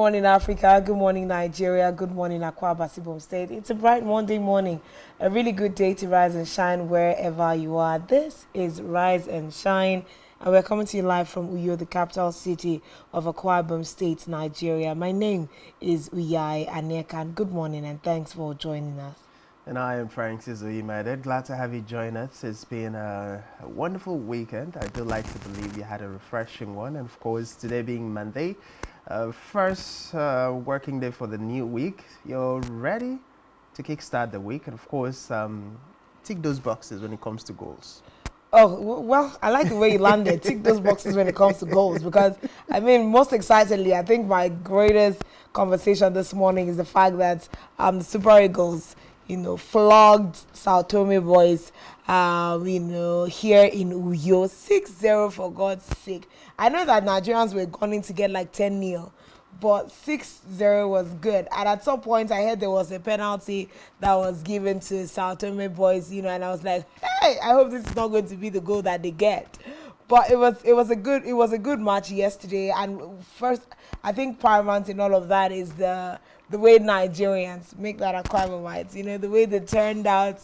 morning, Africa. Good morning, Nigeria. Good morning, Akwa Ibom State. It's a bright Monday morning. A really good day to rise and shine wherever you are. This is Rise and Shine, and we're coming to you live from Uyo, the capital city of Akwa Ibom State, Nigeria. My name is Uyai Anekan. Good morning, and thanks for joining us. And I am Francis Uyimade. Glad to have you join us. It's been a wonderful weekend. I do like to believe you had a refreshing one. And of course, today being Monday, first working day for the new week. You're ready to kickstart the week. And of course, tick those boxes when it comes to goals. Oh, well, I like the way you landed. Tick those boxes when it comes to goals because, I mean, most excitedly, I think my greatest conversation this morning is the fact that the Super Eagles, flogged Sao Tome boys, here in Uyo, 6-0 for God's sake. I know that Nigerians were going to get like 10-0, but 6-0 was good. And at some point, I heard there was a penalty that was given to Sao Tome boys, and I was like, hey, I hope this is not going to be the goal that they get. But it was a good match yesterday. And first, I think paramount in all of that is the way Nigerians make that Akwa Ibomites, the way they turned out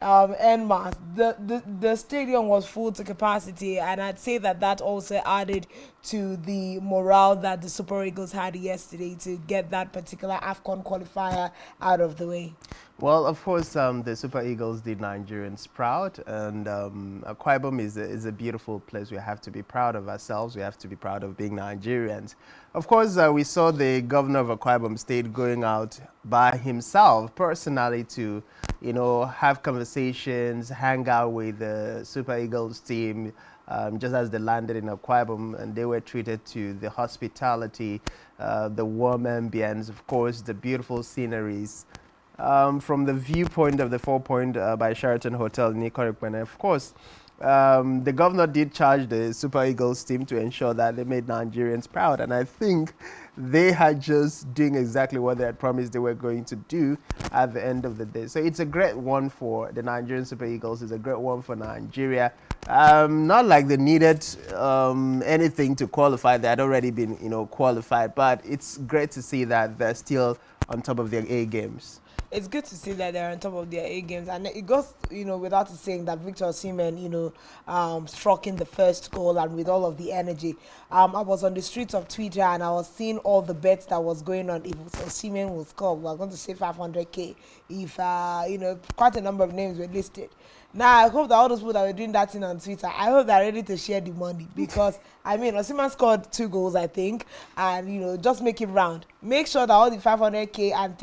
en masse. The stadium was full to capacity, and I'd say that also added to the morale that the Super Eagles had yesterday to get that particular AFCON qualifier out of the way. Well, of course, the Super Eagles did Nigerians proud, and Akwa Ibom is a beautiful place. We have to be proud of ourselves. We have to be proud of being Nigerians. Of course, we saw the governor of Akwa Ibom State going out by himself, personally, to, have conversations, hang out with the Super Eagles team, just as they landed in Akwa Ibom, and they were treated to the hospitality, the warm ambience, of course, the beautiful sceneries. From the viewpoint of the 4 Point by Sheraton Hotel in Ikorikwen. Of course, the governor did charge the Super Eagles team to ensure that they made Nigerians proud. And I think they had just doing exactly what they had promised they were going to do at the end of the day. So it's a great one for the Nigerian Super Eagles. It's a great one for Nigeria. Not like they needed anything to qualify. They had already been, qualified. But it's great to see that they're still on top of their A games. It's good to see that they're on top of their A games, and it goes, without saying that Victor Osimhen, struck in the first goal and with all of the energy. I was on the streets of Twitter and I was seeing all the bets that was going on. If Osimhen will score, we're going to say 500k. If quite a number of names were listed. Now I hope that all those people that were doing that thing on Twitter, I hope they're ready to share the money because Osimhen scored 2 goals, I think, and just make it round. Make sure that all the 500k and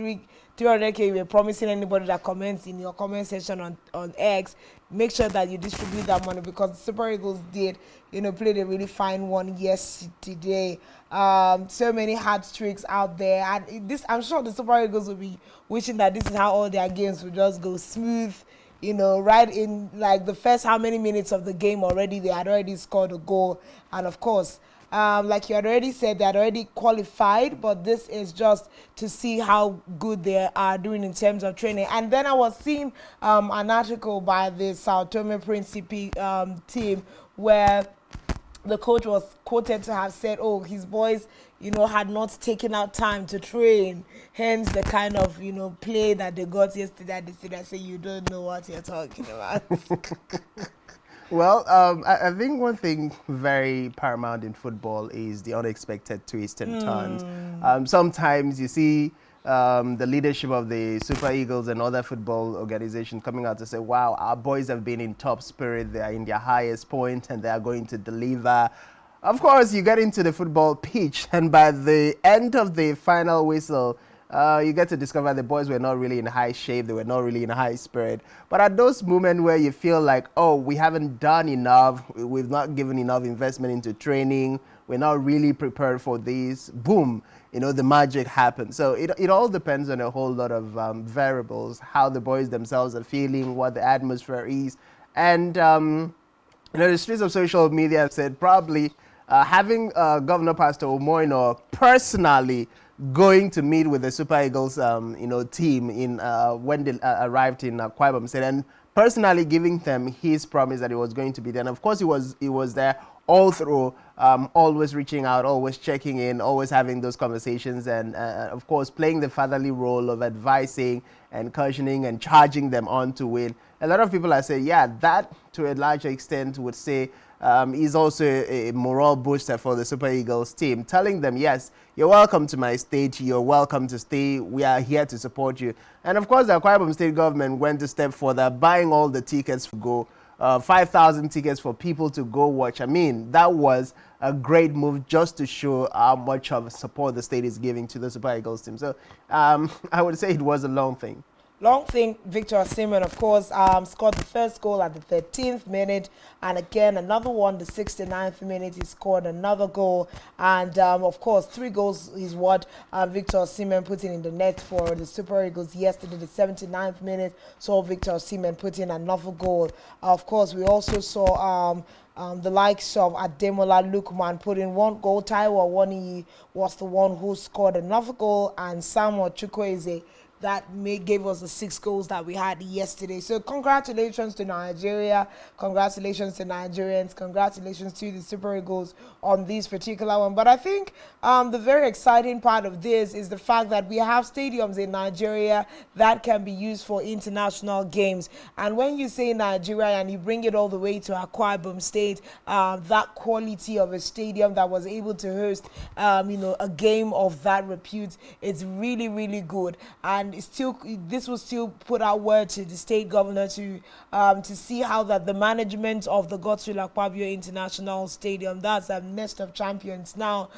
300k you were promising anybody that comments in your comment section on X, make sure that you distribute that money because the Super Eagles did, played a really fine one yesterday. So many hat tricks out there, and I'm sure the Super Eagles will be wishing that this is how all their games will just go smooth. Right in like the first how many minutes of the game already, they had already scored a goal. And of course, like you had already said, they had already qualified, but this is just to see how good they are doing in terms of training. And then I was seeing an article by the Sao Tome Principe team where the coach was quoted to have said, oh, his boys, had not taken out time to train. Hence the kind of, play that they got yesterday. They say, you don't know what you're talking about. Well, I think one thing very paramount in football is the unexpected twists and turns. Sometimes you see the leadership of the Super Eagles and other football organizations coming out to say, wow, our boys have been in top spirit, they are in their highest point and they are going to deliver. Of course, you get into the football pitch and by the end of the final whistle, you get to discover the boys were not really in high shape, they were not really in high spirit. But at those moments where you feel like, oh, we haven't done enough, we've not given enough investment into training, we're not really prepared for this, boom, the magic happens. So it all depends on a whole lot of variables, how the boys themselves are feeling, what the atmosphere is. And, the streets of social media have said probably having Governor Pastor Omoino personally going to meet with the Super Eagles, team in when they arrived in Akwa Ibom State, and personally giving them his promise that he was going to be there. And of course, he was there all through always reaching out, always checking in, always having those conversations, and of course playing the fatherly role of advising and cautioning and charging them on to win. A lot of people are saying, yeah, that to a larger extent would say is also a morale booster for the Super Eagles team, telling them, yes, you're welcome to my state, you're welcome to stay, we are here to support you. And of course, the Akwa Ibom state government went a step further, buying all the tickets to go, 5,000 tickets for people to go watch. I mean, that was a great move just to show how much of support the state is giving to the Super Eagles team. So I would say it was a long thing. Long thing, Victor Osimhen, of course, scored the first goal at the 13th minute, and again another one, the 69th minute, he scored another goal, and of course 3 goals is what Victor Osimhen put in the net for the Super Eagles yesterday. The 79th minute saw Victor Osimhen put in another goal. Of course, we also saw the likes of Ademola Lookman put in 1 goal. Taiwo Awoniyi was the one who scored another goal, and Samuel Chukwueze that gave us the 6 goals that we had yesterday. So congratulations to Nigeria, congratulations to Nigerians, congratulations to the Super Eagles on this particular one. But I think the very exciting part of this is the fact that we have stadiums in Nigeria that can be used for international games. And when you say Nigeria and you bring it all the way to Akwa Ibom State, that quality of a stadium that was able to host a game of that repute, it's really, really good. And this will still put out word to the state governor to see how that the management of the Godswill Akpabio International Stadium, that's a nest of champions now,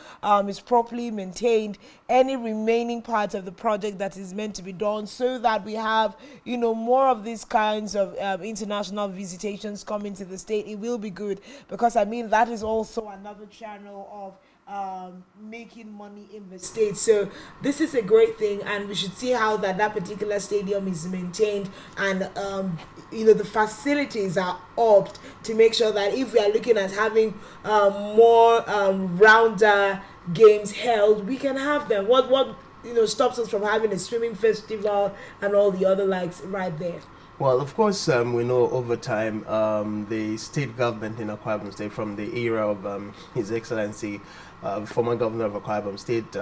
is properly maintained. Any remaining parts of the project that is meant to be done, so that we have more of these kinds of international visitations coming to the state, it will be good, because I mean that is also another channel of making money in the state. So this is a great thing, and we should see how that particular stadium is maintained, and the facilities are upped to make sure that if we are looking at having more rounder games held, we can have them. What stops us from having a swimming festival and all the other likes right there? Well, of course, we know over time the state government in Akwa Ibom State, from the era of His Excellency, former governor of Akwa Ibom State,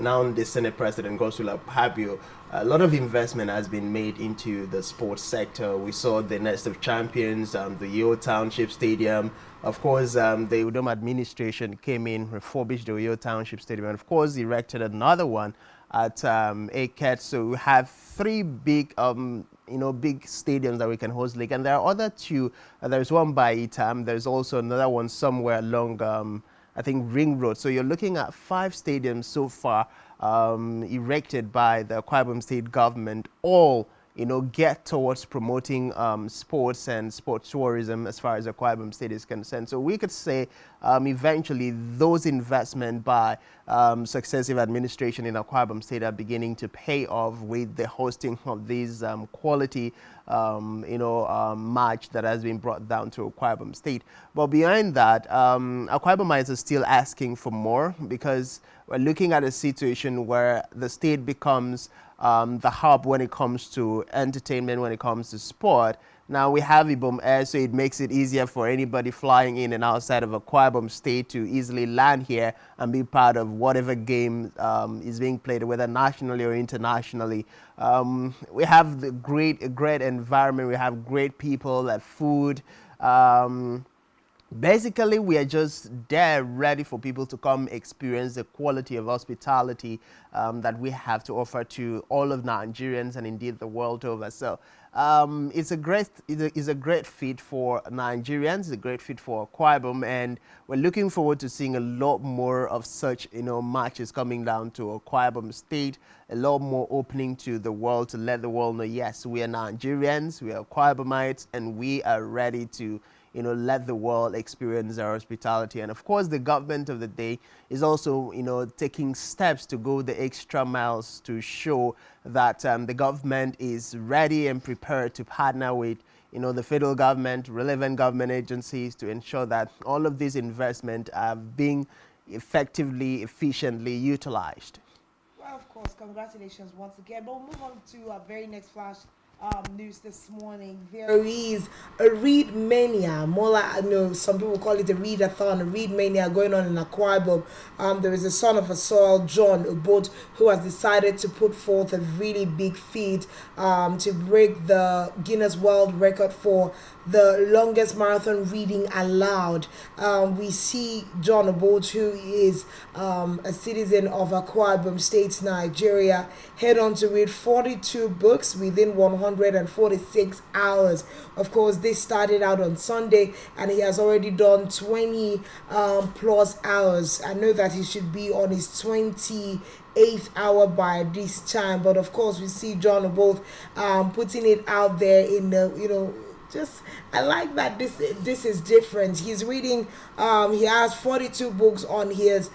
now the Senate President Godswill Akpabio, a lot of investment has been made into the sports sector. We saw the Nest of Champions, the Yeo Township Stadium. Of course, the Udom administration came in, refurbished the Yeo Township Stadium, and of course erected another one at Aket. So we have 3 big big stadiums that we can host league, and there are other 2. There's one by Itam. There's also another one somewhere along I think Ring Road. So you're looking at 5 stadiums so far erected by the Akwa Ibom State government, all get towards promoting sports and sports tourism as far as Akwa Ibom State is concerned. So we could say eventually those investment by successive administration in Akwa Ibom State are beginning to pay off with the hosting of these quality match that has been brought down to Akwa Ibom State. But behind that, Akwa Ibomites are still asking for more, because we're looking at a situation where the state becomes the hub when it comes to entertainment, when it comes to sport. Now we have Ibom Air, so it makes it easier for anybody flying in and outside of Akwa Ibom State to easily land here and be part of whatever game is being played, whether nationally or internationally. We have a great environment. We have great people, food. Basically, we are just there ready for people to come experience the quality of hospitality that we have to offer to all of Nigerians and indeed the world over. So it's a great fit for Nigerians, it's a great fit for Akwa Ibom, and we're looking forward to seeing a lot more of such matches coming down to Akwa Ibom State, a lot more opening to the world, to let the world know, yes, we are Nigerians, we are Akwa Ibomites, and we are ready to let the world experience our hospitality. And of course, the government of the day is also, taking steps to go the extra miles to show that the government is ready and prepared to partner with, the federal government, relevant government agencies, to ensure that all of these investments are being effectively, efficiently utilized. Well, of course, congratulations once again. But we'll move on to our very next flash news this morning. There is a read mania, more like, some people call it a readathon, a read mania going on in Akwa Ibom. There is a son of a soil, John Obot, who has decided to put forth a really big feat to break the Guinness World Record for the longest marathon reading aloud. We see John Obot, who is a citizen of Akwa Ibom State, Nigeria, head on to read 42 books within 146 hours. Of course, this started out on Sunday, and he has already done 20 plus hours. I know that he should be on his 28th hour by this time, but of course, we see John Obot putting it out there in the, just I like that this is different. He's reading. He has 42 books on his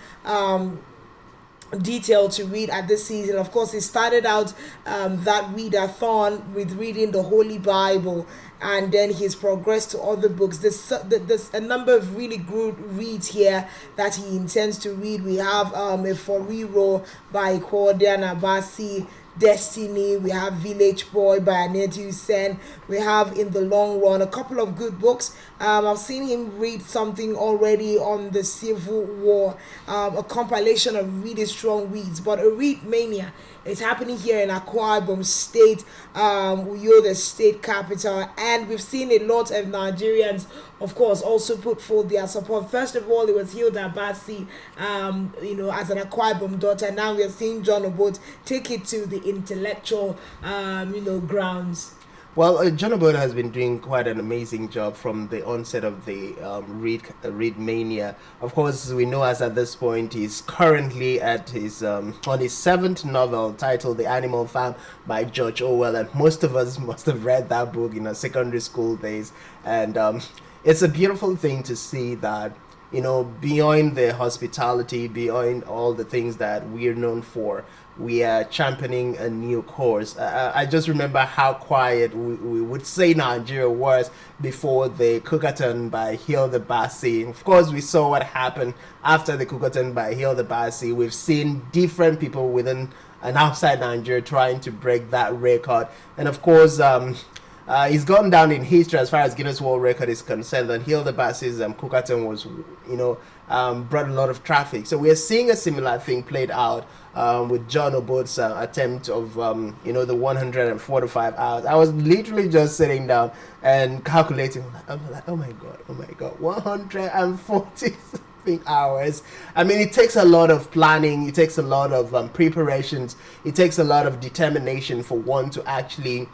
detail to read at this season. Of course, he started out that readathon with reading the Holy Bible, and then he's progressed to other books. There's a number of really good reads here that he intends to read. We have a Foriro by Cordian Abasi, Destiny, we have Village Boy by Anetu Sen, we have In the Long Run, a couple of good books. I've seen him read something already on the Civil War, a compilation of really strong reads, but a read mania is happening here in Akwa Ibom State, Uyo, the state capital, and we've seen a lot of Nigerians, of course, also put forth their support. First of all, it was Hilda Basi, as an Akwa Ibom daughter. Now we are seeing John Obot take it to the intellectual, grounds. Well, John Obot has been doing quite an amazing job from the onset of the read mania. Of course, we know as at this point he's currently at his on his 7th novel titled The Animal Farm by George Orwell, and most of us must have read that book in our secondary school days. And it's a beautiful thing to see that, beyond the hospitality, beyond all the things that we're known for, we are championing a new course. I just remember how quiet we would say Nigeria was before the Cookathon by Hilda Basi. Of course, we saw what happened after the Cookathon by Hilda Basi. We've seen different people within and outside Nigeria trying to break that record. And of course, he's gone down in history as far as Guinness World Record is concerned. And Hilda Basi's Cookathon was, brought a lot of traffic. So we're seeing a similar thing played out with John Obot's attempt of, the 145 hours. I was literally just sitting down and calculating. I'm like, oh my God, 140 something hours. I mean, it takes a lot of planning. It takes a lot of preparations. It takes a lot of determination for one to actually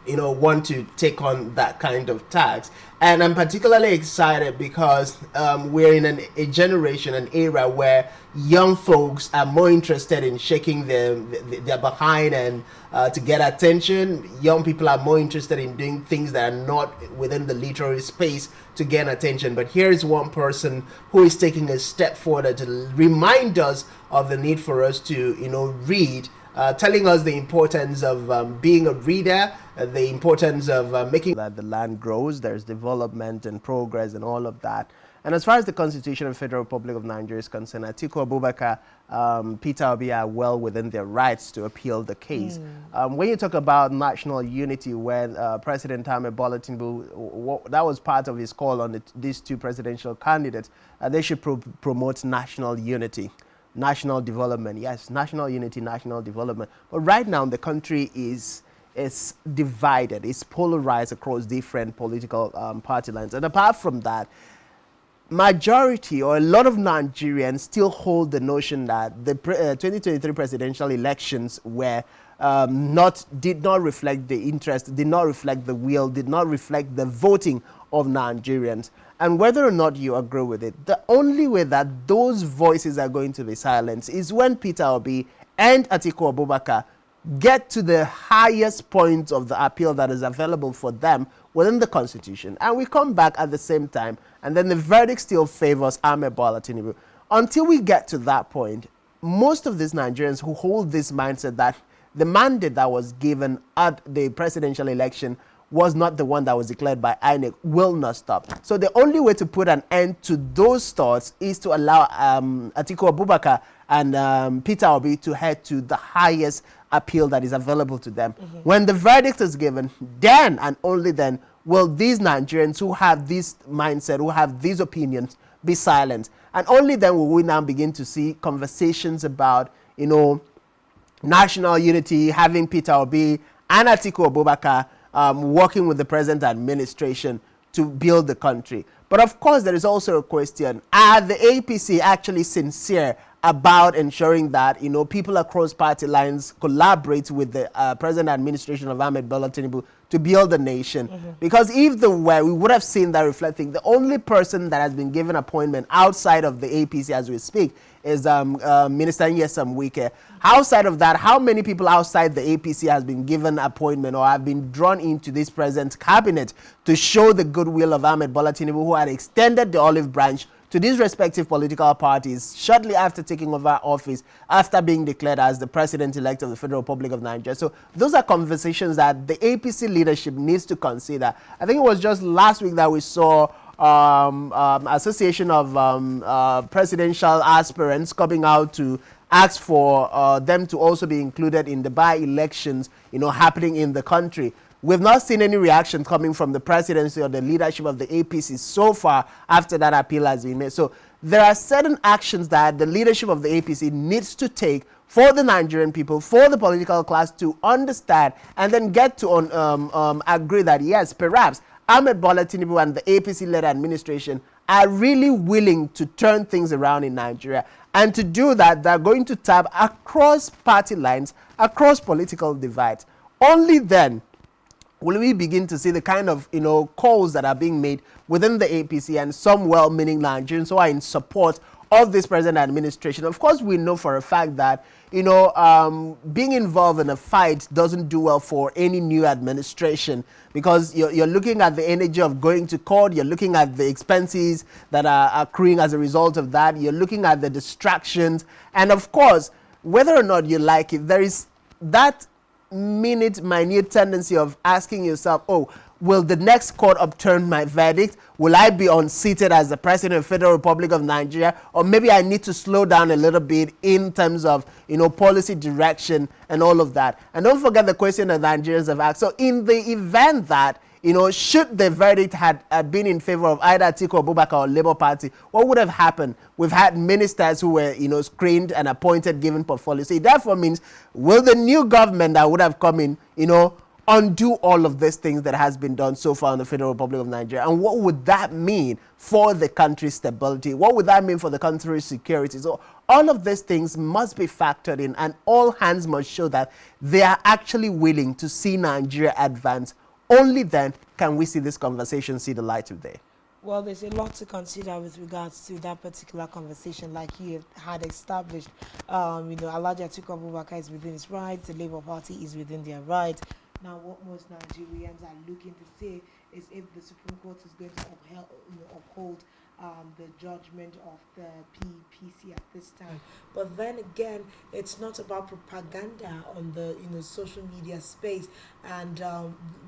want to take on that kind of task. And I'm particularly excited because we're in a generation, an era where young folks are more interested in shaking their behind and to get attention. Young people are more interested in doing things that are not within the literary space to gain attention. But here's one person who is taking a step forward to remind us of the need for us to, read, telling us the importance of being a reader, the importance of making that the land grows, there's development and progress and all of that. And as far as the Constitution of the Federal Republic of Nigeria is concerned, Atiku Abubakar, Peter Obi are well within their rights to appeal the case. When you talk about national unity, when President Bola Tinubu, that was part of his call on these two presidential candidates, they should promote national unity. National development, yes, national unity, national development. But right now, the country is divided, it's polarized across different political party lines. And apart from that, majority or a lot of Nigerians still hold the notion that the 2023 presidential elections were did not reflect the interest, did not reflect the will, did not reflect the voting of Nigerians. And whether or not you agree with it, the only way that those voices are going to be silenced is when Peter Obi and Atiku Abubakar get to the highest point of the appeal that is available for them within the Constitution. And we come back at the same time, and then the verdict still favors Bola Tinubu. Until we get to that point, most of these Nigerians who hold this mindset that the mandate that was given at the presidential election was not the one that was declared by INEC will not stop. So the only way to put an end to those thoughts is to allow Atiku Abubakar and Peter Obi to head to the highest appeal that is available to them. When the verdict is given, then and only then will these Nigerians who have this mindset, who have these opinions, be silent. And only then will we now begin to see conversations about, national unity, having Peter Obi and Atiku Abubakar working with the present administration to build the country. But of course, there is also a question: are the APC actually sincere about ensuring that people across party lines collaborate with the present administration of Ahmed Bola Tinubu to build the nation? Because if they were, we would have seen that reflecting. The only person that has been given appointment outside of the APC as we speak is Minister Nyesom Wike. Outside of that, how many people outside the APC has been given appointment or have been drawn into this present cabinet to show the goodwill of Ahmed Bola Tinubu, who had extended the olive branch to these respective political parties shortly after taking over office, after being declared as the president-elect of the Federal Republic of Nigeria? So those are conversations that the APC leadership needs to consider. I think it was just last week that we saw association of presidential aspirants coming out to ask for them to also be included in the by-elections, happening in the country. We've not seen any reaction coming from the presidency or the leadership of the APC so far after that appeal has been made. So there are certain actions that the leadership of the APC needs to take for the Nigerian people, for the political class to understand and then get to agree that, yes, perhaps Ahmed Bola Tinubu and the APC-led administration are really willing to turn things around in Nigeria. And to do that, they're going to tap across party lines, across political divides. Only then will we begin to see the kind of calls that are being made within the APC and some well-meaning Nigerians who are in support of this present administration. Of course, we know for a fact that being involved in a fight doesn't do well for any new administration, because you're looking at the energy of going to court, you're looking at the expenses that are accruing as a result of that, you're looking at the distractions, and of course, whether or not you like it, there is that minute tendency of asking yourself, oh, will the next court upturn my verdict? Will I be unseated as the president of the Federal Republic of Nigeria? Or maybe I need to slow down a little bit in terms of, policy direction and all of that. And don't forget the question that Nigerians have asked. So in the event that, should the verdict had been in favor of either Atiku Abubakar or Labour Party, what would have happened? We've had ministers who were, screened and appointed, given portfolios. So it therefore means, will the new government that would have come in, undo all of these things that has been done so far in the Federal Republic of Nigeria? And what would that mean for the country's stability? What would that mean for the country's security? So all of these things must be factored in, and all hands must show that they are actually willing to see Nigeria advance. Only then can we see this conversation see the light of day. Well, there's a lot to consider with regards to that particular conversation, like you had established. Alhaji Atiku Abubakar is within his rights, the Labour Party is within their rights. Now, what most Nigerians are looking to say is if the Supreme Court is going to uphold the judgment of the PPC at this time. But then again, it's not about propaganda on the social media space, and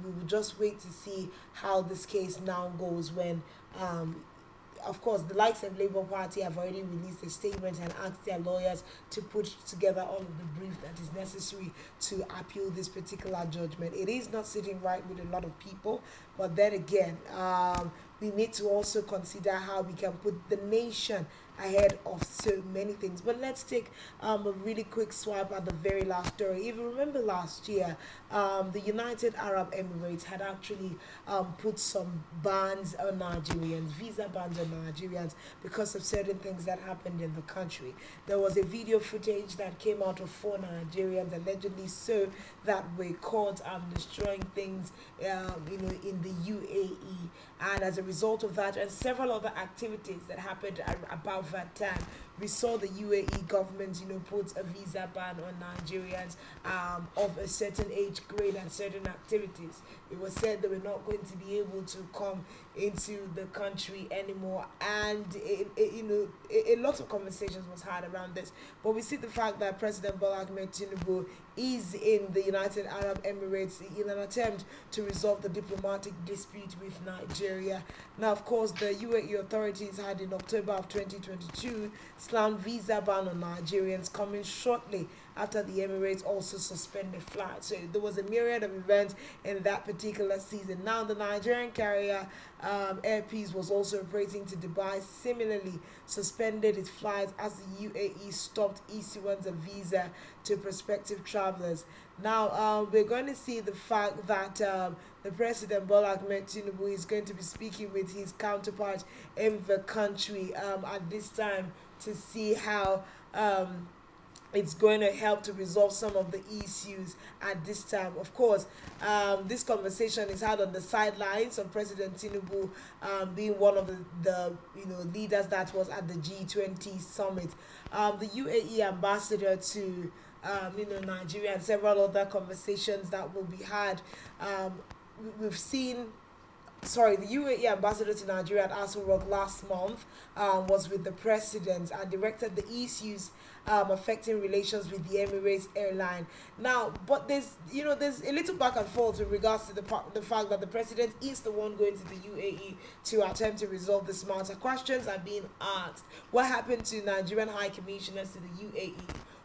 we will just wait to see how this case now goes when of course, the likes of Labour Party have already released a statement and asked their lawyers to put together all of the brief that is necessary to appeal this particular judgment. It is not sitting right with a lot of people, but then again, we need to also consider how we can put the nation ahead of so many things. But let's take a really quick swipe at the very last story. If you remember last year, the United Arab Emirates had actually put some bans on Nigerians, visa bans on Nigerians, because of certain things that happened in the country. There was a video footage that came out of 4 Nigerians allegedly so that were caught destroying things in the UAE, and as a result of that and several other activities that happened about that time, we saw the UAE government, put a visa ban on Nigerians of a certain age grade and certain activities. It was said they were not going to be able to come into the country anymore, and a lot of conversations was had around this. But we see the fact that President Bola Ahmed Tinubu is in the United Arab Emirates in an attempt to resolve the diplomatic dispute with Nigeria. Now, of course, the UAE authorities had in October of 2022 slammed visa ban on Nigerians, coming shortly after the Emirates also suspended flights. So there was a myriad of events in that particular season. Now the Nigerian carrier Air Peace was also operating to Dubai, similarly suspended its flights as the UAE stopped issuance of visa to prospective travelers. Now we're going to see the fact that the President Bola Ahmed Tinubu is going to be speaking with his counterpart in the country at this time to see how it's going to help to resolve some of the issues at this time. Of course, this conversation is had on the sidelines of President Tinubu being one of the leaders that was at the G20 summit. The UAE ambassador to Nigeria and several other conversations that will be had. We've seen the UAE ambassador to Nigeria at Aso Rock last month was with the president and directed the issues affecting relations with the Emirates airline. Now, but there's a little back and forth with regards to the fact that the president is the one going to the UAE to attempt to resolve this matter. Questions are being asked. What happened to Nigerian High Commissioners to the UAE?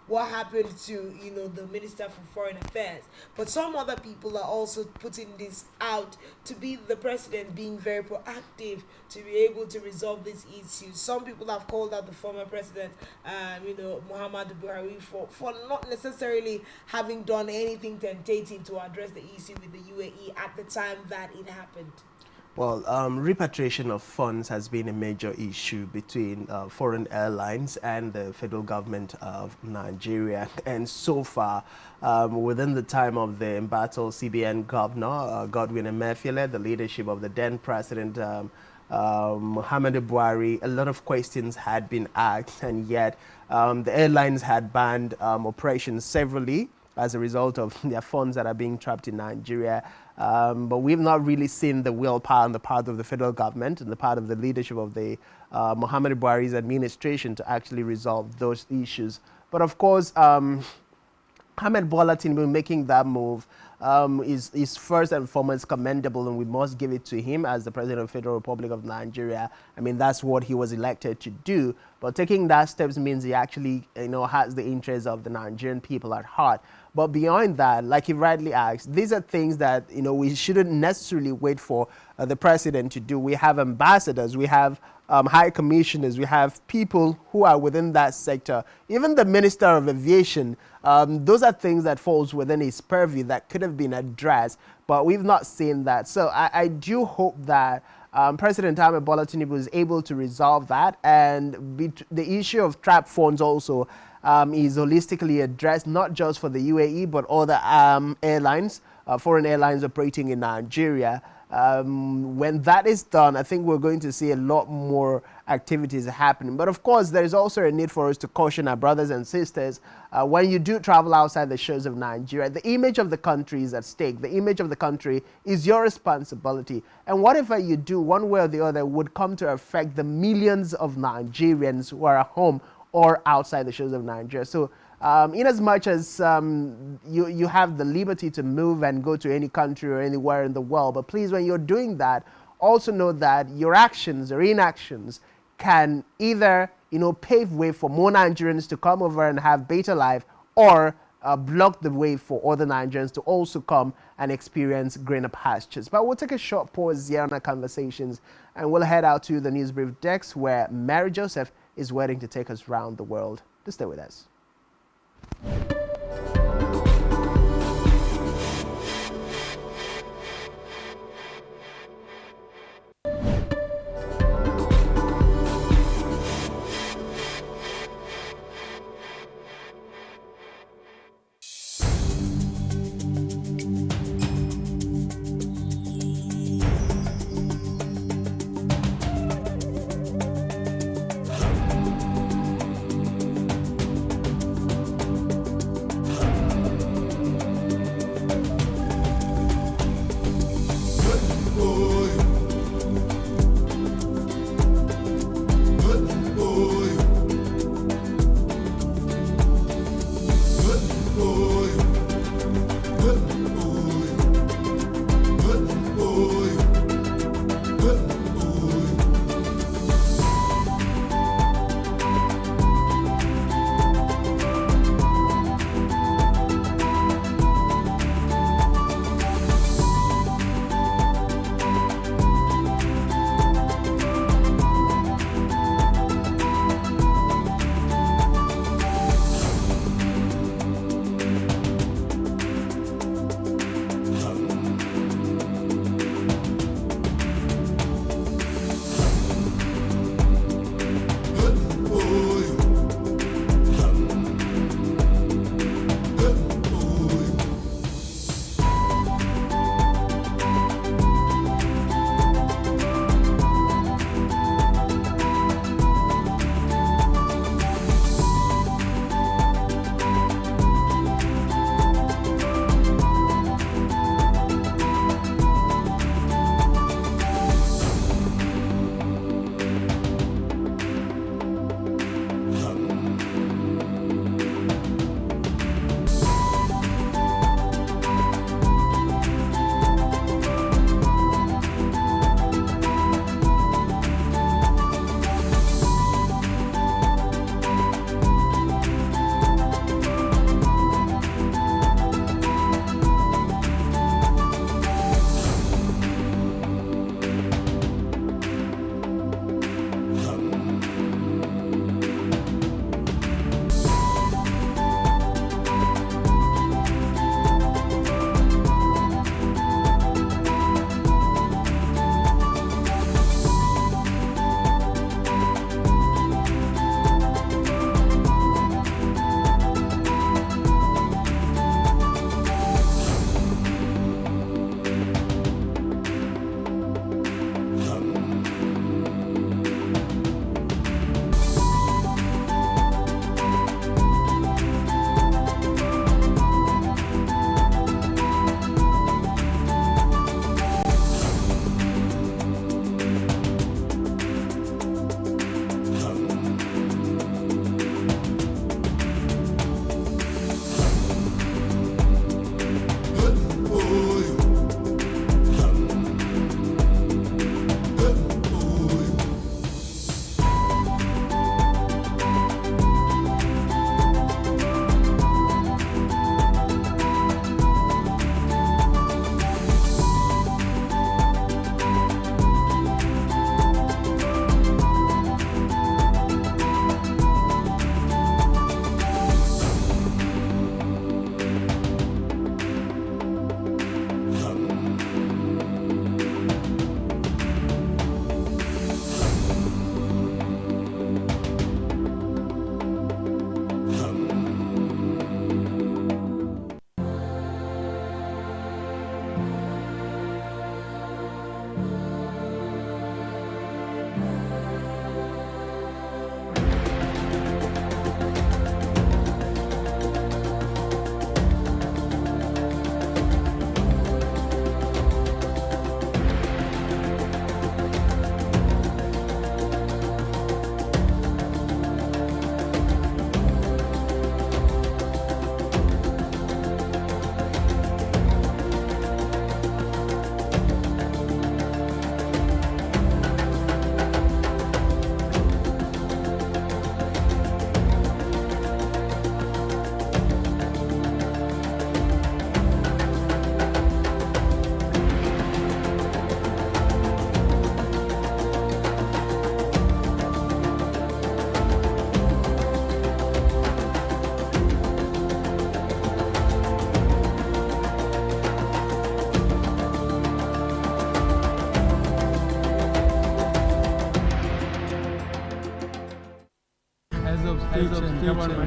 What happened to the Minister for Foreign Affairs? But some other people are also putting this out to be the president being very proactive to be able to resolve these issues. Some people have called out the former president, Muhammadu Buhari, for not necessarily having done anything tentative to address the issue with the UAE at the time that it happened. Well, repatriation of funds has been a major issue between foreign airlines and the federal government of Nigeria. And so far, within the time of the embattled CBN governor, Godwin Emefiele, the leadership of the then president, Muhammadu Buhari, a lot of questions had been asked, and yet the airlines had banned operations severally as a result of their funds that are being trapped in Nigeria. But we've not really seen the willpower on the part of the federal government and the part of the leadership of the Muhammadu Buhari's administration to actually resolve those issues. But of course, Ahmed Bola Tinubu making that move is first and foremost commendable, and we must give it to him as the President of the Federal Republic of Nigeria. I mean, that's what he was elected to do. But taking that steps means he actually, has the interests of the Nigerian people at heart. But beyond that, like he rightly asked, these are things that, we shouldn't necessarily wait for the president to do. We have ambassadors, we have high commissioners, we have people who are within that sector. Even the Minister of Aviation, those are things that falls within his purview that could have been addressed, but we've not seen that. So I do hope that President Ahmed Bola Tinubu is able to resolve that, and the issue of trap funds also is holistically addressed, not just for the UAE, but other airlines, foreign airlines operating in Nigeria. When that is done, I think we're going to see a lot more activities happening. But of course, there is also a need for us to caution our brothers and sisters. When you do travel outside the shores of Nigeria, the image of the country is at stake. The image of the country is your responsibility. And whatever you do, one way or the other, would come to affect the millions of Nigerians who are at home or outside the shores of Nigeria. So in as much as you have the liberty to move and go to any country or anywhere in the world, but please, when you're doing that, also know that your actions or inactions can either pave way for more Nigerians to come over and have better life, or block the way for other Nigerians to also come and experience greener pastures. But we'll take a short pause here on our conversations, and we'll head out to the News Brief Desk, where Mary Joseph is waiting to take us around the world. To stay with us.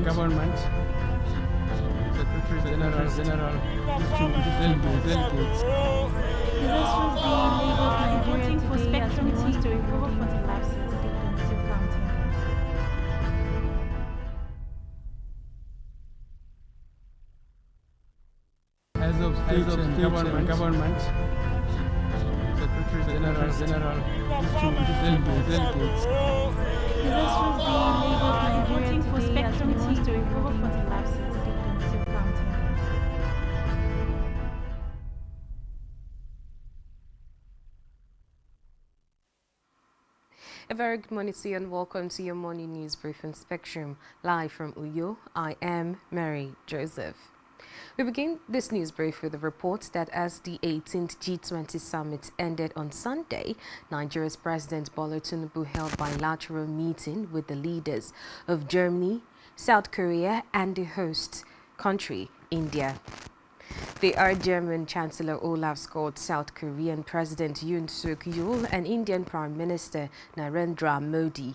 government, Secretary General, delegates. Disasters being labeled Nigeria for Spectrum TV to recover from the lapses taken into account. As of state and government, Secretary General, delegates. Disasters being labeled Nigeria for Spectrum TV to recover from the lapses taken into account. A very good morning to you and welcome to your morning news briefing Spectrum. Live from Uyo, I am Mary Joseph. We begin this news brief with a report that as the 18th G20 summit ended on Sunday, Nigeria's President Bola Tinubu held bilateral meeting with the leaders of Germany, South Korea and the host country, India. They are German Chancellor Olaf Scholz, South Korean President Yoon Suk Yeol, and Indian Prime Minister Narendra Modi.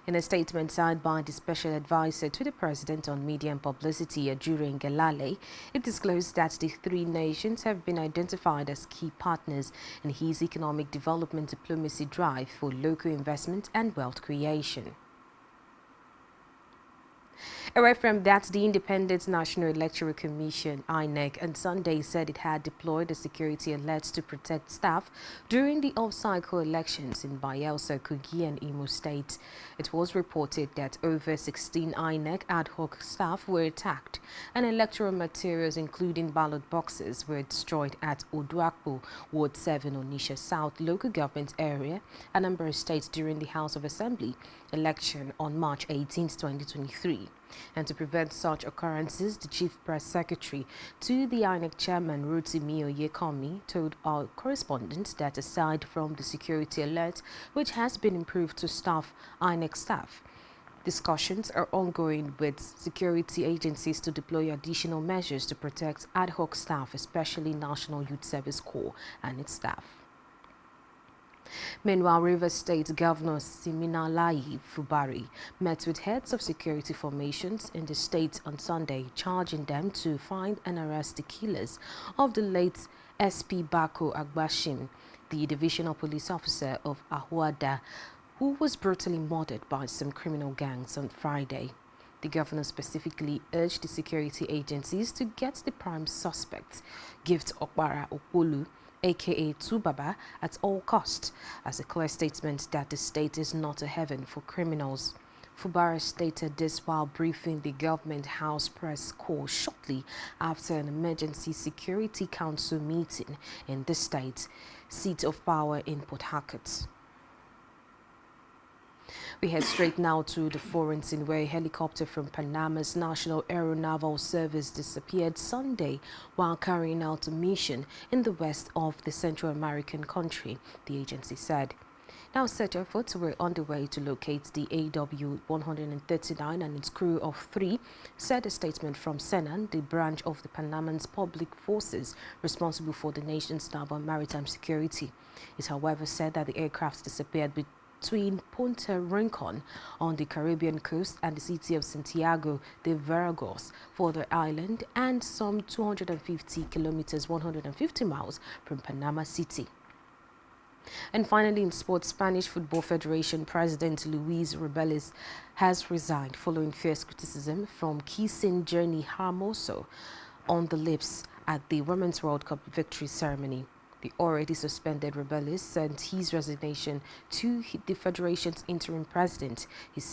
In a statement signed by the Special Advisor to the President on Media and Publicity, Ajuri Ngelale, it disclosed that the three nations have been identified as key partners in his economic development diplomacy drive for local investment and wealth creation. Away from that, the Independent National Electoral Commission, INEC, on Sunday said it had deployed a security alert to protect staff during the off-cycle elections in Bayelsa, Kogi and Imo State. It was reported that over 16 INEC ad hoc staff were attacked and electoral materials including ballot boxes were destroyed at Oduakpo, Ward 7, Onisha South local government area, Anambra State during the House of Assembly election on March 18, 2023. And to prevent such occurrences, the Chief Press Secretary to the INEC Chairman Rotimi Oyekomi told our correspondent that aside from the security alert, which has been improved to staff INEC staff, discussions are ongoing with security agencies to deploy additional measures to protect ad hoc staff, especially National Youth Service Corps and its staff. Meanwhile, Rivers State Governor Siminalayi Fubari met with heads of security formations in the state on Sunday, charging them to find and arrest the killers of the late SP Bako Agbashim, the divisional police officer of Ahuada, who was brutally murdered by some criminal gangs on Friday. The governor specifically urged the security agencies to get the prime suspect, Gift Okpara Okpolu, aka Tubaba, at all costs, as a clear statement that the state is not a heaven for criminals. Fubara stated this while briefing the Government House Press Corps shortly after an emergency security council meeting in the state seat of power in Port Harcourt. We head straight now to the foreign scene where a helicopter from Panama's National Aeronaval Service disappeared Sunday while carrying out a mission in the west of the Central American country, the agency said. Now search efforts were underway to locate the AW-139 and its crew of 3, said a statement from Senan, the branch of the Panamanian Public Forces responsible for the nation's naval and maritime security. It however said that the aircraft disappeared between Punta Rincon on the Caribbean coast and the city of Santiago de Veragos for the island and some 250 kilometers, 150 miles from Panama City. And finally, in sports, Spanish Football Federation President Luis Rubiales has resigned following fierce criticism from kissing Jenny Hermoso on the lips at the Women's World Cup victory ceremony. The already suspended Rubiales sent his resignation to the federation's interim president. He said